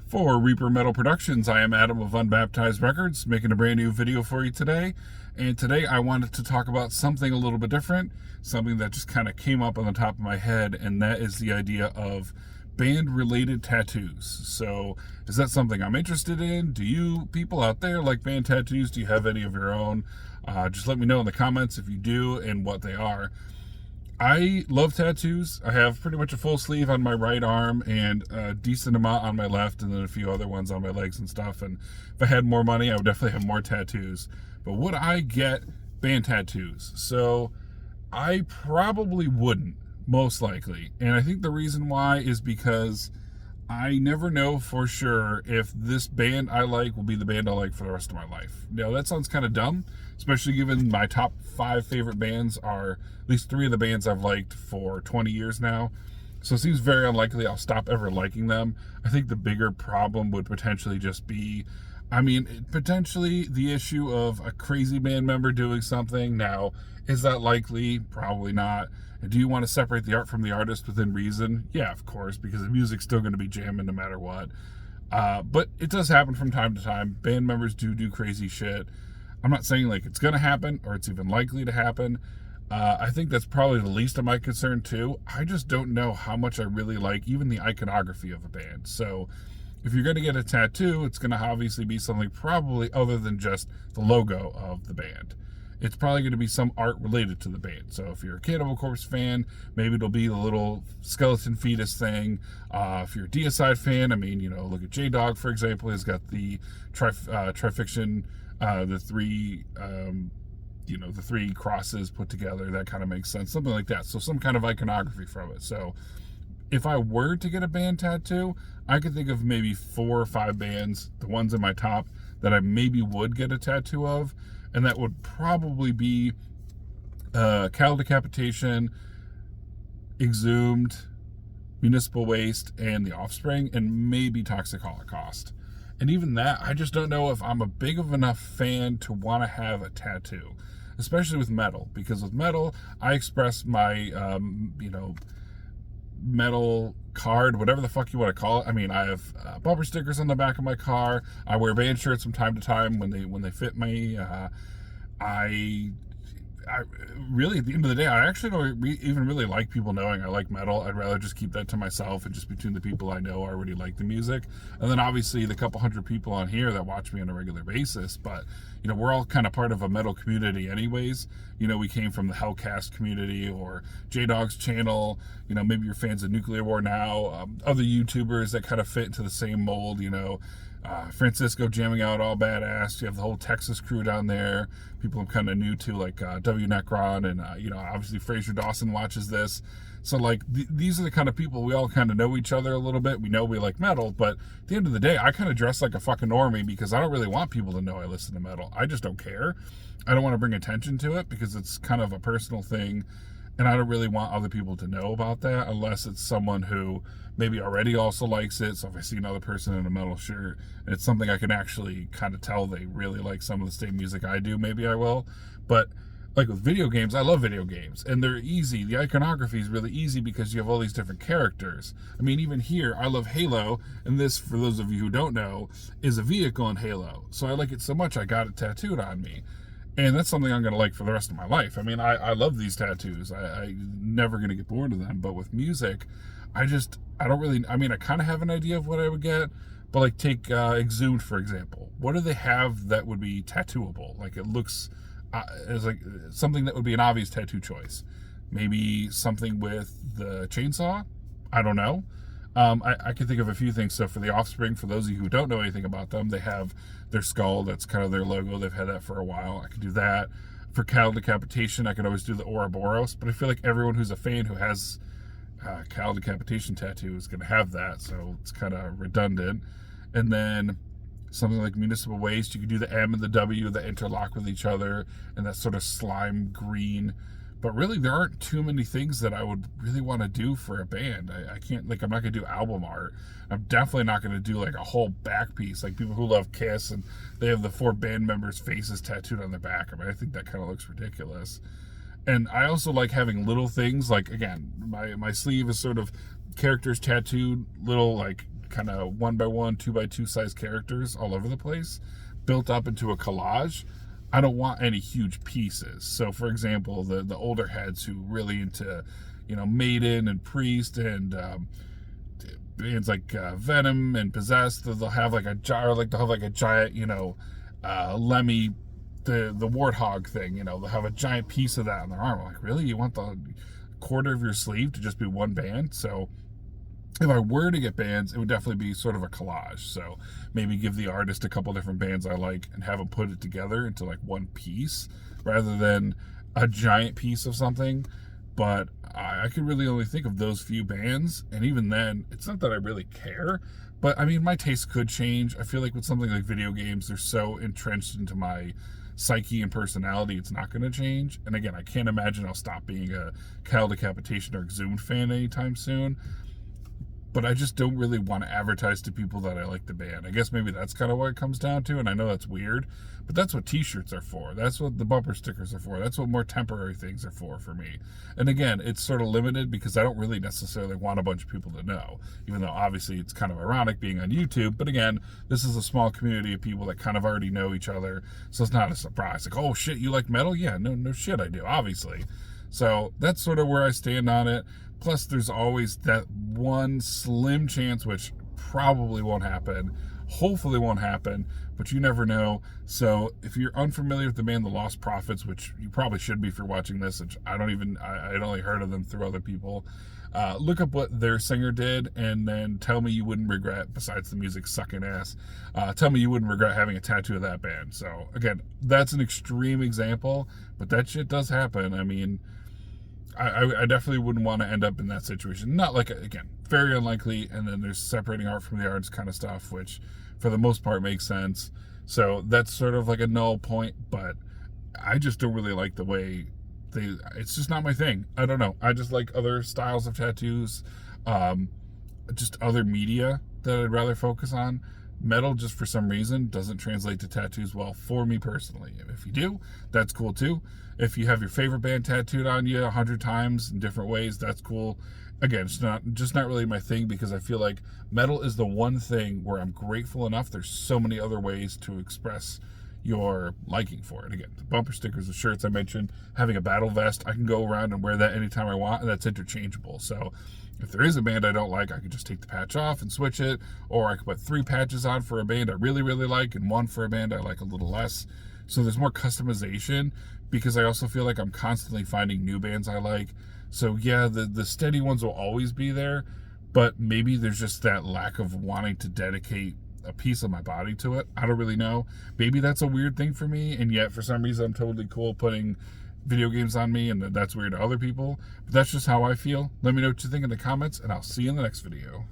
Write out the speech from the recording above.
For Reaper Metal Productions, I am Adam of Unbaptized Records, making a brand new video for you today. And today I wanted to talk about something a little bit different, something that just kind of came up on the top of my head, and that is the idea of band-related tattoos. So, is that something I'm interested in? Do you people out there like band tattoos? Do you have any of your own? Just let me know in the comments if you do and what they are. I love tattoos. I have pretty much a full sleeve on my right arm and a decent amount on my left, and then a few other ones on my legs and stuff. And if I had more money, I would definitely have more tattoos. But would I get band tattoos? So I probably wouldn't, most likely. And I think the reason why is because I never know for sure if this band I like will be the band I like for the rest of my life. Now, that sounds kind of dumb, especially given my top 5 favorite bands are at least 3 of the bands I've liked for 20 years now. So it seems very unlikely I'll stop ever liking them. I think the bigger problem would potentially just be, potentially the issue of a crazy band member doing something. Now, is that likely? Probably not. Do you want to separate the art from the artist within reason? Yeah, of course, because the music's still going to be jamming no matter what. But it does happen from time to time. Band members do crazy shit. I'm not saying like it's going to happen or it's even likely to happen. I think that's probably the least of my concern too. I just don't know how much I really like even the iconography of a band. So if you're going to get a tattoo, it's going to obviously be something probably other than just the logo of the band. It's probably going to be some art related to the band. So if you're a Cannibal Corpse fan, maybe it'll be the little skeleton fetus thing. If you're a Deicide fan, look at J-Dog, for example. He's got the Trifixion, the three crosses put together. That kind of makes sense. Something like that. So some kind of iconography from it. So if I were to get a band tattoo, I could think of maybe 4 or 5 bands, the ones in my top, that I maybe would get a tattoo of. And that would probably be Cattle Decapitation, Exhumed, Municipal Waste, and The Offspring, and maybe Toxic Holocaust. And even that, I just don't know if I'm a big of enough fan to want to have a tattoo, especially with metal. Because with metal, I express my, metal card, whatever the fuck you want to call it. I have bumper stickers on the back of my car. I wear band shirts from time to time when they fit me. I really, at the end of the day, I actually don't even really like people knowing I like metal. I'd rather just keep that to myself and just between the people I know I already like the music. And then obviously the couple hundred people on here that watch me on a regular basis. But, we're all kind of part of a metal community anyways. We came from the Hellcast community or J-Dog's channel. Maybe you're fans of Nuclear War Now. Other YouTubers that kind of fit into the same mold, Francisco jamming out all badass. You have the whole Texas crew down there. People I'm kind of new to, like W. Necron, and obviously Fraser Dawson watches this. So like these are the kind of people we all kind of know each other a little bit. We know we like metal, but at the end of the day, I kind of dress like a fucking normie because I don't really want people to know I listen to metal. I just don't care. I don't want to bring attention to it because it's kind of a personal thing. And I don't really want other people to know about that unless it's someone who maybe already also likes it. So if I see another person in a metal shirt and it's something I can actually kind of tell they really like some of the same music I do, maybe I will. But like with video games, I love video games and they're easy. The iconography is really easy because you have all these different characters. Even here, I love Halo, and this, for those of you who don't know, is a vehicle in Halo. So I like it so much I got it tattooed on me. And that's something I'm going to like for the rest of my life. I love these tattoos. I'm never going to get bored of them. But with music, I don't really, I kind of have an idea of what I would get. But like take Exhumed, for example. What do they have that would be tattooable? Like it looks as like something that would be an obvious tattoo choice. Maybe something with the chainsaw? I don't know. I can think of a few things. So for the Offspring, for those of you who don't know anything about them, they have their skull. That's kind of their logo. They've had that for a while. I could do that. For Cattle Decapitation, I could always do the Ouroboros. But I feel like everyone who's a fan who has Cattle Decapitation tattoo is going to have that. So it's kind of redundant. And then something like Municipal Waste, you could do the M and the W that interlock with each other and that sort of slime green. But really, there aren't too many things that I would really want to do for a band. I can't, I'm not going to do album art. I'm definitely not going to do like a whole back piece. Like people who love Kiss and they have the 4 band members' faces tattooed on their back. I think that kind of looks ridiculous. And I also like having little things like, again, my sleeve is sort of characters tattooed, little like kind of 1x1, 2x2 size characters all over the place, built up into a collage. I don't want any huge pieces. So, for example, the older heads who really into, Maiden and Priest and bands like Venom and Possessed, they'll have like a giant, Lemmy, the Warthog thing. They'll have a giant piece of that on their arm. I'm like, really? You want the quarter of your sleeve to just be one band? So if I were to get bands, it would definitely be sort of a collage. So maybe give the artist a couple different bands I like and have them put it together into like one piece rather than a giant piece of something. But I could really only think of those few bands. And even then, it's not that I really care. But I mean, my taste could change. I feel like with something like video games, they're so entrenched into my psyche and personality, it's not going to change. And again, I can't imagine I'll stop being a Cattle Decapitation or Exhumed fan anytime soon. But I just don't really want to advertise to people that I like the band. I guess maybe that's kind of what it comes down to, and I know that's weird, but that's what t-shirts are for. That's what the bumper stickers are for. That's what more temporary things are for me. And again, it's sort of limited because I don't really necessarily want a bunch of people to know, even though obviously it's kind of ironic being on YouTube. But again, this is a small community of people that kind of already know each other, so it's not a surprise. Like, oh shit, you like metal? Yeah, no shit I do, obviously. So that's sort of where I stand on it. Plus, there's always that one slim chance, which probably won't happen, hopefully won't happen, but you never know. So if you're unfamiliar with the band The Lost Prophets, which you probably should be if you're watching this, which I'd only heard of them through other people, look up what their singer did and then tell me you wouldn't regret, besides the music sucking ass, tell me you wouldn't regret having a tattoo of that band. So again, that's an extreme example, but that shit does happen. I mean, I definitely wouldn't want to end up in that situation. Not like, again, very unlikely. And then there's separating art from the arts kind of stuff, which for the most part makes sense. So that's sort of like a null point, but I just don't really like the way it's just not my thing. I don't know. I just like other styles of tattoos, just other media that I'd rather focus on. Metal, just for some reason, doesn't translate to tattoos well for me personally. If you do, that's cool too. If you have your favorite band tattooed on you 100 times in different ways, that's cool. Again, it's just not really my thing, because I feel like metal is the one thing where I'm grateful enough. There's so many other ways to express your liking for it. Again, the bumper stickers, the shirts I mentioned, having a battle vest, I can go around and wear that anytime I want, and that's interchangeable. So if there is a band I don't like, I could just take the patch off and switch it, or I could put 3 patches on for a band I really, really like and 1 for a band I like a little less. So there's more customization, because I also feel like I'm constantly finding new bands I like. So yeah, the steady ones will always be there, but maybe there's just that lack of wanting to dedicate a piece of my body to it. I don't really know. Maybe that's a weird thing for me, and yet for some reason I'm totally cool putting video games on me, and that's weird to other people. But that's just how I feel. Let me know what you think in the comments, and I'll see you in the next video.